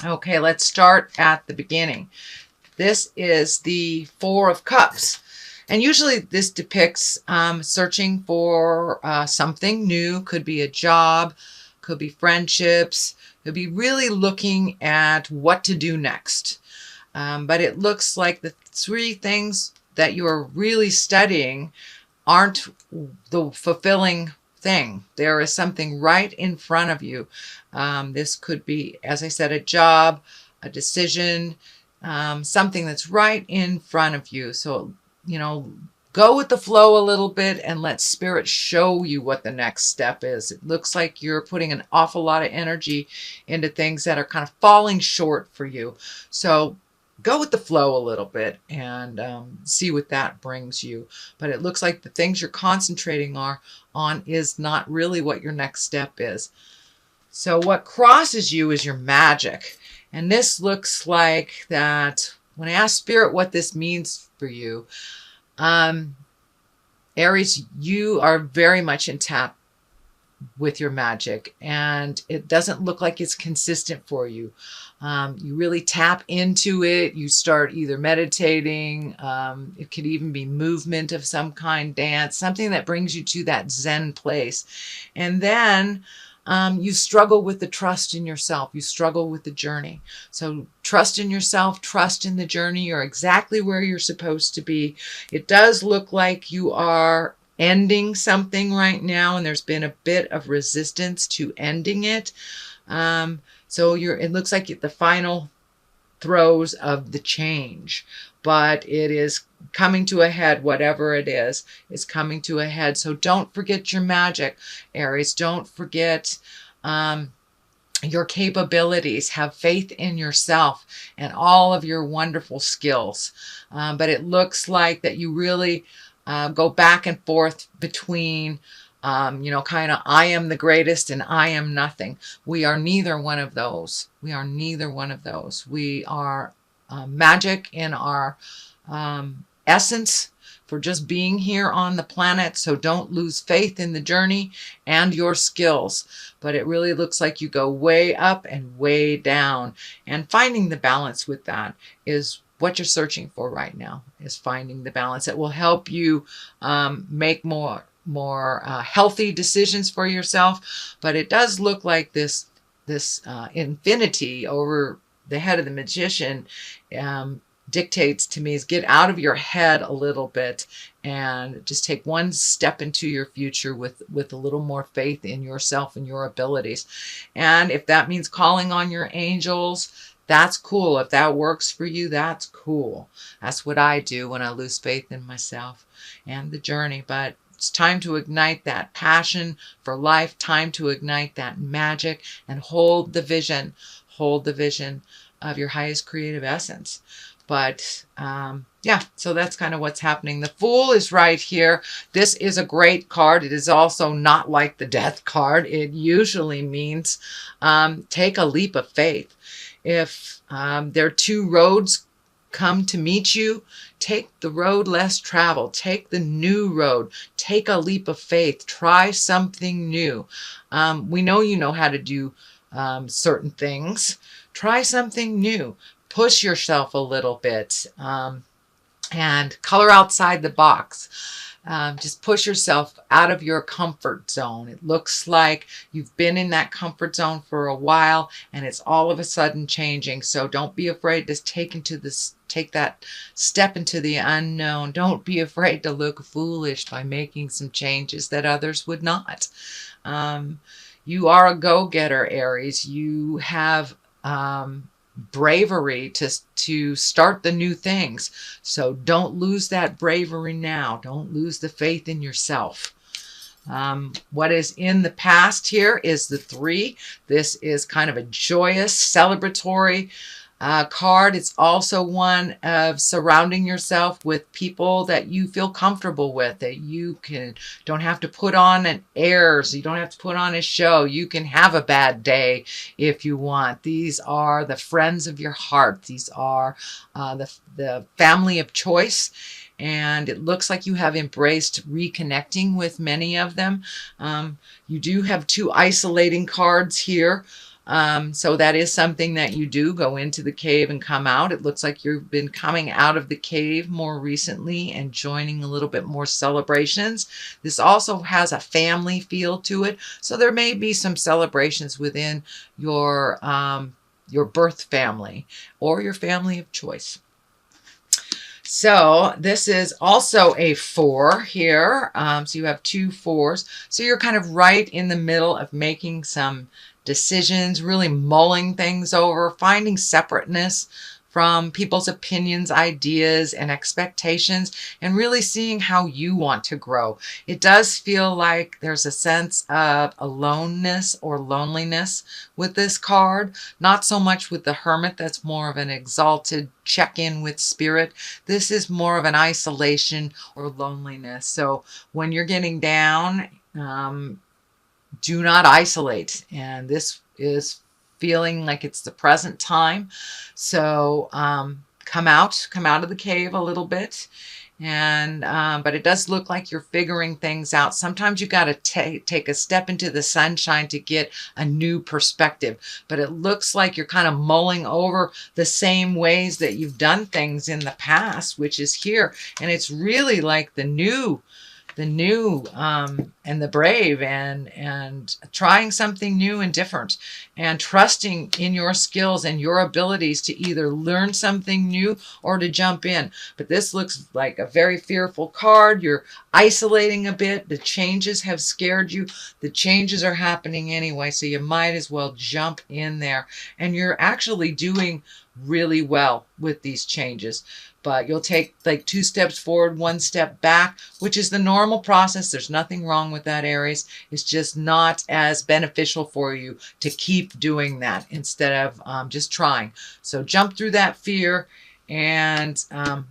Okay, let's start at the beginning. This is the Four of Cups. And usually this depicts searching for something new. Could be a job, could be friendships, could be really looking at what to do next. But it looks like the three things that you are really studying aren't the fulfilling thing. There is something right in front of you. This could be, as I said, a job, a decision, something that's right in front of you. So, go with the flow a little bit and let spirit show you what the next step is. It looks like you're putting an awful lot of energy into things that are kind of falling short for you. So go with the flow a little bit and see what that brings you. But it looks like the things you're concentrating on is not really what your next step is. So what crosses you is your magic. And this looks like that when I ask Spirit what this means for you, Aries, you are very much in tap with your magic, and it doesn't look like it's consistent for you. You really tap into it. You start either meditating. It could even be movement of some kind, dance, something that brings you to that Zen place. And then you struggle with the trust in yourself. You struggle with the journey. So trust in yourself, trust in the journey. You're exactly where you're supposed to be. It does look like you are ending something right now, and there's been a bit of resistance to ending it. So it looks like the final throes of the change, but it is coming to a head. Whatever it is coming to a head. So don't forget your magic, Aries. Don't forget your capabilities. Have faith in yourself and all of your wonderful skills. But it looks like that you really go back and forth between kind of I am the greatest and I am nothing. We are neither one of those. We are neither one of those. We are magic in our essence for just being here on the planet. So don't lose faith in the journey and your skills. But it really looks like you go way up and way down. And finding the balance with that is what you're searching for right now, is finding the balance that will help you make more healthy decisions for yourself. But it does look like this infinity over the head of the magician dictates to me is get out of your head a little bit and just take one step into your future with a little more faith in yourself and your abilities. And if that means calling on your angels, that's cool. If that works for you, that's cool. That's what I do when I lose faith in myself and the journey. But it's time to ignite that passion for life, time to ignite that magic and hold the vision of your highest creative essence. But yeah, so that's kind of what's happening. The Fool is right here. This is a great card. It is also not like the Death card. It usually means take a leap of faith. If there are two roads come to meet you, take the road less traveled. Take the new road. Take a leap of faith. Try something new. We know you know how to do certain things. Try something new. Push yourself a little bit and color outside the box. Just push yourself out of your comfort zone. It looks like you've been in that comfort zone for a while and it's all of a sudden changing. So don't be afraid to take that step into the unknown. Don't be afraid to look foolish by making some changes that others would not. You are a go-getter, Aries. You have bravery to start the new things. So don't lose that bravery now. Don't lose the faith in yourself. What is in the past here is the 3. This is kind of a joyous, celebratory card. It's also one of surrounding yourself with people that you feel comfortable with, that you don't have to put on an airs. You don't have to put on a show. You can have a bad day if you want. These are the friends of your heart. These are the family of choice. And it looks like you have embraced reconnecting with many of them. You do have 2 isolating cards here. So that is something that you do, go into the cave and come out. It looks like you've been coming out of the cave more recently and joining a little bit more celebrations. This also has a family feel to it. So there may be some celebrations within your birth family or your family of choice. So this is also a 4 here. So you have 2 4s. So you're kind of right in the middle of making some decisions, really mulling things over, finding separateness from people's opinions, ideas, and expectations, and really seeing how you want to grow. It does feel like there's a sense of aloneness or loneliness with this card. Not so much with the Hermit, that's more of an exalted check-in with spirit. This is more of an isolation or loneliness. So when you're getting down, do not isolate. And this is feeling like it's the present time. So come out of the cave a little bit. And but it does look like you're figuring things out. Sometimes you got to take a step into the sunshine to get a new perspective. But it looks like you're kind of mulling over the same ways that you've done things in the past, which is here. And it's really like the new and the brave, and trying something new and different, and trusting in your skills and your abilities to either learn something new or to jump in. But this looks like a very fearful card. You're isolating a bit. The changes have scared you. The changes are happening anyway, so you might as well jump in there. And you're actually doing really well with these changes. But you'll take like 2 steps forward, 1 step back, which is the normal process. There's nothing wrong with that, Aries. It's just not as beneficial for you to keep doing that instead of just trying. So jump through that fear and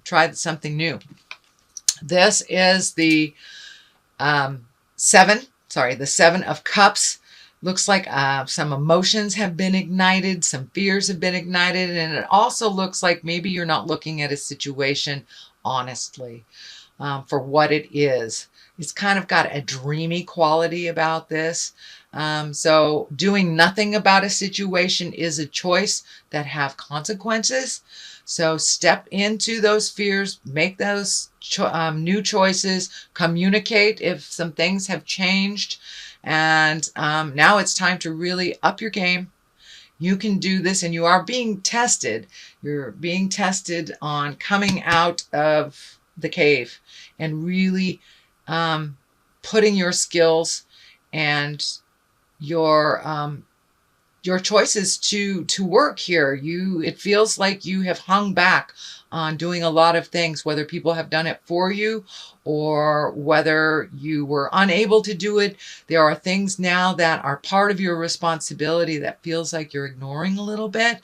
try something new. This is the the 7 of Cups. Looks like some emotions have been ignited, some fears have been ignited, and it also looks like maybe you're not looking at a situation honestly for what it is. It's kind of got a dreamy quality about this. So doing nothing about a situation is a choice that have consequences. So step into those fears, make those new choices, communicate if some things have changed. And now it's time to really up your game. You can do this, and you are being tested. You're being tested on coming out of the cave and really putting your skills and your choices to work here. It feels like you have hung back on doing a lot of things, whether people have done it for you or whether you were unable to do it. There are things now that are part of your responsibility that feels like you're ignoring a little bit.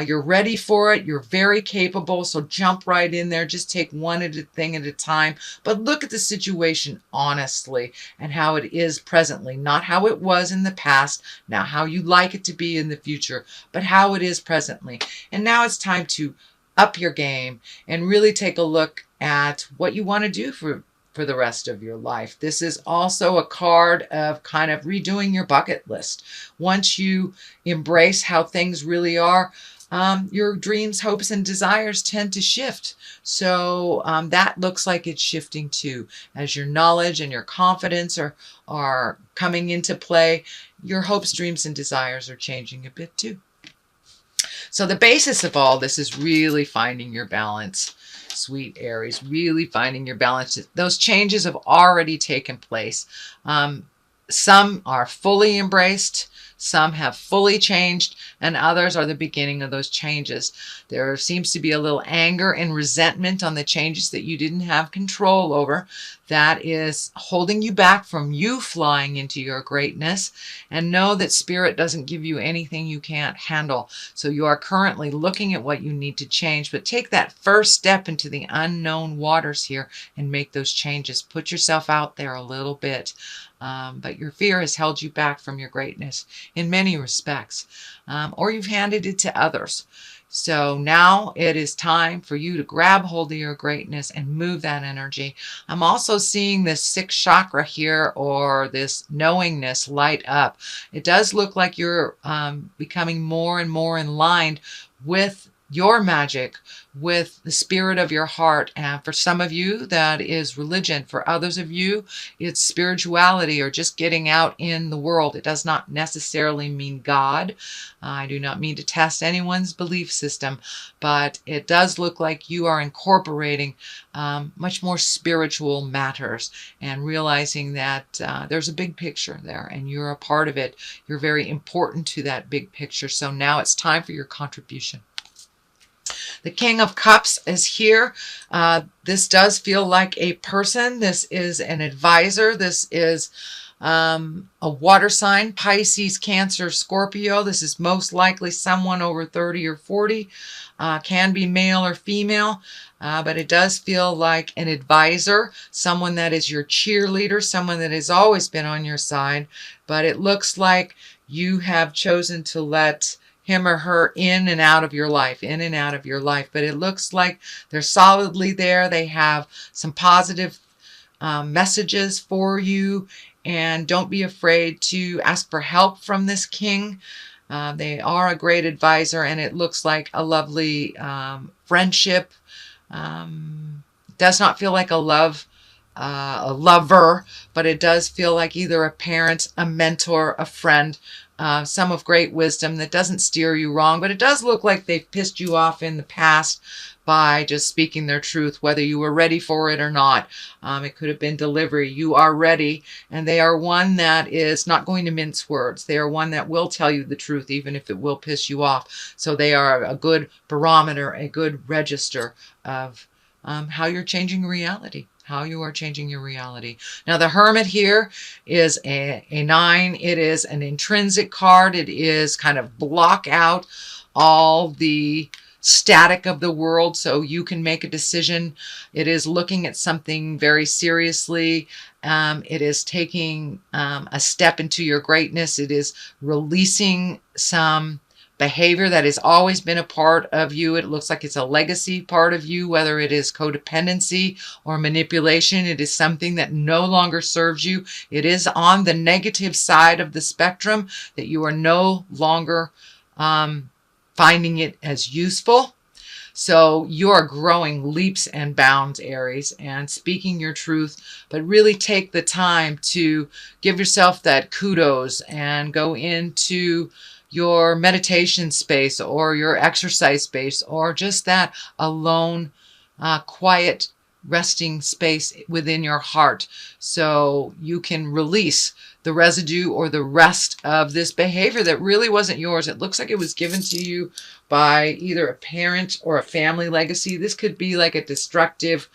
You're ready for it. You're very capable. So jump right in there. Just take one thing at a time. But look at the situation honestly and how it is presently. Not how it was in the past, not how you like it to be in the future, but how it is presently. And now it's time to up your game and really take a look at what you want to do for the rest of your life. This is also a card of kind of redoing your bucket list. Once you embrace how things really are, your dreams, hopes, and desires tend to shift. So that looks like it's shifting too. As your knowledge and your confidence are coming into play, your hopes, dreams, and desires are changing a bit too. So the basis of all this is really finding your balance, sweet Aries, really finding your balance. Those changes have already taken place. Some are fully embraced, some have fully changed, and others are the beginning of those changes. There seems to be a little anger and resentment on the changes that you didn't have control over. That is holding you back from you flying into your greatness. And know that Spirit doesn't give you anything you can't handle. So you are currently looking at what you need to change, but take that first step into the unknown waters here and make those changes. Put yourself out there a little bit. But your fear has held you back from your greatness in many respects, or you've handed it to others. So now it is time for you to grab hold of your greatness and move that energy. I'm also seeing this sixth chakra here, or this knowingness, light up. It does look like you're becoming more and more in line with your magic, with the spirit of your heart. And for some of you, that is religion. For others of you, it's spirituality, or just getting out in the world. It does not necessarily mean God. I do not mean to test anyone's belief system, but it does look like you are incorporating much more spiritual matters, and realizing that there's a big picture there and you're a part of it. You're very important to that big picture. So now it's time for your contribution. The King of Cups is here. This does feel like a person. This is an advisor. This is a water sign, Pisces, Cancer, Scorpio. This is most likely someone over 30 or 40. Can be male or female, but it does feel like an advisor, someone that is your cheerleader, someone that has always been on your side. But it looks like you have chosen to let him or her in and out of your life, in and out of your life. But it looks like they're solidly there. They have some positive messages for you, and don't be afraid to ask for help from this king. They are a great advisor, and it looks like a lovely friendship. Does not feel like a lover, but it does feel like either a parent, a mentor, a friend, some of great wisdom that doesn't steer you wrong. But it does look like they've pissed you off in the past by just speaking their truth, whether you were ready for it or not. It could have been delivery. You are ready, and they are one that is not going to mince words. They are one that will tell you the truth, even if it will piss you off. So they are a good barometer, a good register of how you're changing reality. How you are changing your reality. Now, the Hermit here is a 9. It is an intrinsic card. It is kind of block out all the static of the world so you can make a decision. It is looking at something very seriously. It is taking a step into your greatness. It is releasing some behavior that has always been a part of you. It looks like it's a legacy part of you, whether it is codependency or manipulation. It is something that no longer serves you. It is on the negative side of the spectrum, that you are no longer finding it as useful. So you are growing leaps and bounds, Aries, and speaking your truth, but really take the time to give yourself that kudos and go into your meditation space or your exercise space, or just that alone, quiet, resting space within your heart, so you can release the residue or the rest of this behavior that really wasn't yours. It looks like it was given to you by either a parent or a family legacy. This could be like a destructive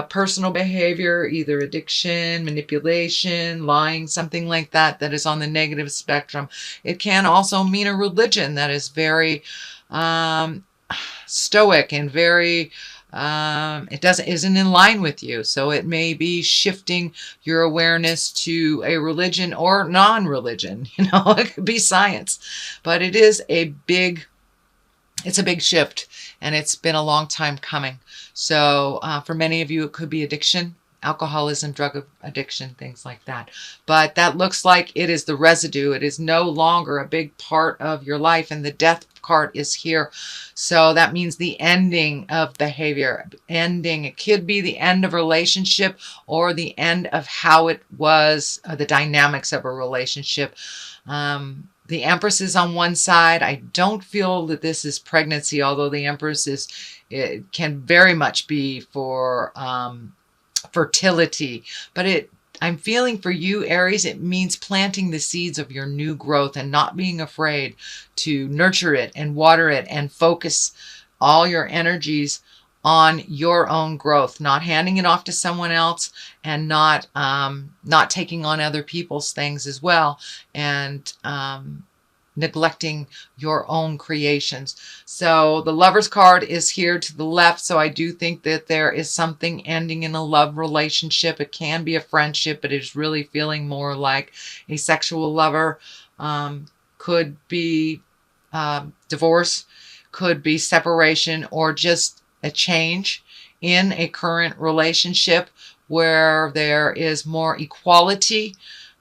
personal behavior, either addiction, manipulation, lying, something like that, that is on the negative spectrum. It can also mean a religion that is very stoic and very isn't in line with you. So it may be shifting your awareness to a religion or non-religion. It could be science, but it is it's a big shift, and it's been a long time coming. So for many of you, it could be addiction, alcoholism, drug addiction, things like that. But that looks like it is the residue. It is no longer a big part of your life, and the death card is here. So that means the ending of behavior. It could be the end of a relationship, or the end of how it was, the dynamics of a relationship. The Empress is on one side. I don't feel that this is pregnancy, although the Empress it can very much be for fertility. But I'm feeling for you, Aries, it means planting the seeds of your new growth and not being afraid to nurture it and water it and focus all your energies on your own growth, not handing it off to someone else, and not taking on other people's things as well. And neglecting your own creations. So the Lover's card is here to the left. So I do think that there is something ending in a love relationship. It can be a friendship, but it's really feeling more like a sexual lover. Could be divorce, could be separation, or just a change in a current relationship where there is more equality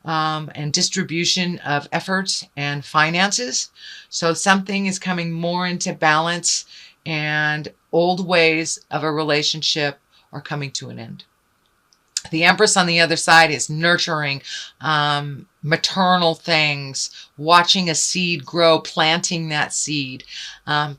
and distribution of efforts and finances. So something is coming more into balance, and old ways of a relationship are coming to an end. The Empress on the other side is nurturing, maternal things, watching a seed grow, planting that seed,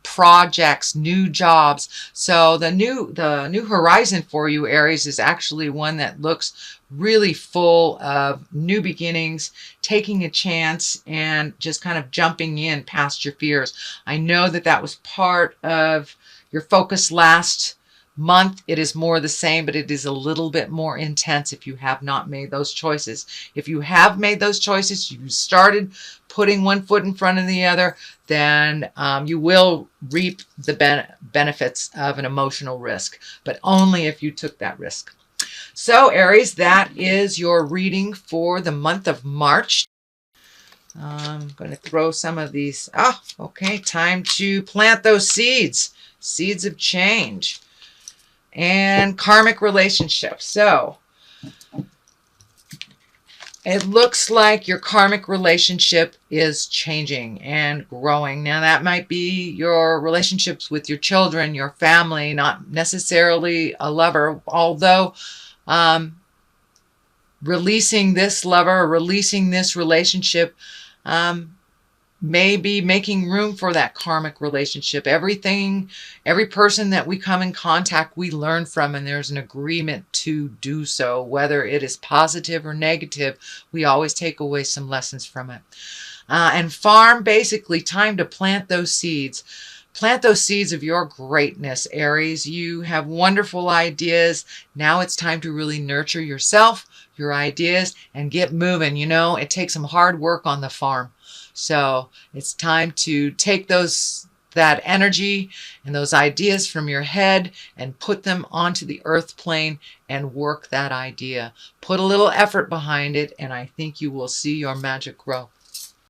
projects, new jobs. So the new horizon for you, Aries, is actually one that looks really full of new beginnings, taking a chance and just kind of jumping in past your fears. I know that that was part of your focus last month. It is more the same, but it is a little bit more intense if you have not made those choices. If you have made those choices, you started putting one foot in front of the other, then you will reap the benefits of an emotional risk, but only if you took that risk. So Aries, that is your reading for the month of March. I'm going to throw some of these. Okay, time to plant those seeds of change. And karmic relationships. So it looks like your karmic relationship is changing and growing. Now that might be your relationships with your children, your family, not necessarily a lover, although releasing this lover or releasing this relationship maybe making room for that karmic relationship. Every person that we come in contact, we learn from, and there's an agreement to do so. Whether it is positive or negative, we always take away some lessons from it. And farm, basically, time to plant those seeds. Plant those seeds of your greatness, Aries. You have wonderful ideas. Now it's time to really nurture yourself, your ideas, and get moving. You know, it takes some hard work on the farm. So it's time to take that energy and those ideas from your head and put them onto the earth plane and work that idea. Put a little effort behind it, and I think you will see your magic grow.